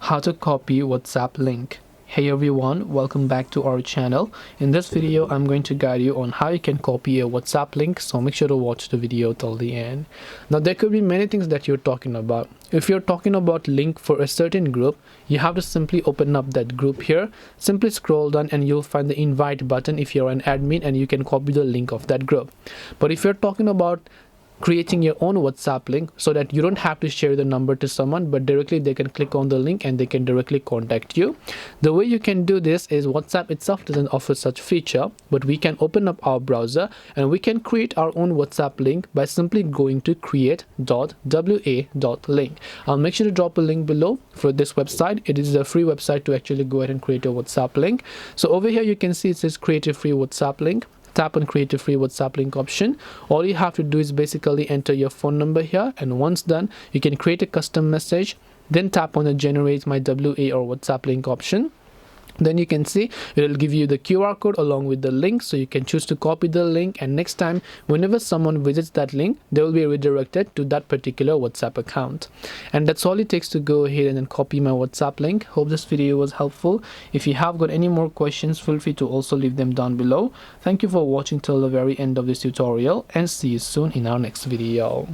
How to copy WhatsApp link. Hey everyone, welcome back to our channel. In this video I'm going to guide you on how you can copy a WhatsApp link, so make sure to watch the video till the end. Now there could be many things that you're talking about. If you're talking about link for a certain group, you have to simply open up that group here, simply scroll down and you'll find the invite button if you're an admin, and you can copy the link of that group. But if you're talking about creating your own WhatsApp link so that you don't have to share the number to someone, but directly they can click on the link and they can directly contact you. The way you can do this is WhatsApp itself doesn't offer such feature, but we can open up our browser and we can create our own WhatsApp link by simply going to create.wa.link. I'll make sure to drop a link below for this website. It is a free website to actually go ahead and create a WhatsApp link. So over here you can see it says create a free WhatsApp link. Tap on create a free WhatsApp link option. All you have to do is basically enter your phone number here, and once done you can create a custom message, then tap on the generate my WA or WhatsApp link option. Then you can see it will give you the QR code along with the link, so you can choose to copy the link, and next time whenever someone visits that link they will be redirected to that particular WhatsApp account. And that's all it takes to go ahead and then copy my WhatsApp link. Hope this video was helpful. If you have got any more questions, feel free to also leave them down below. Thank you for watching till the very end of this tutorial, and see you soon in our next video.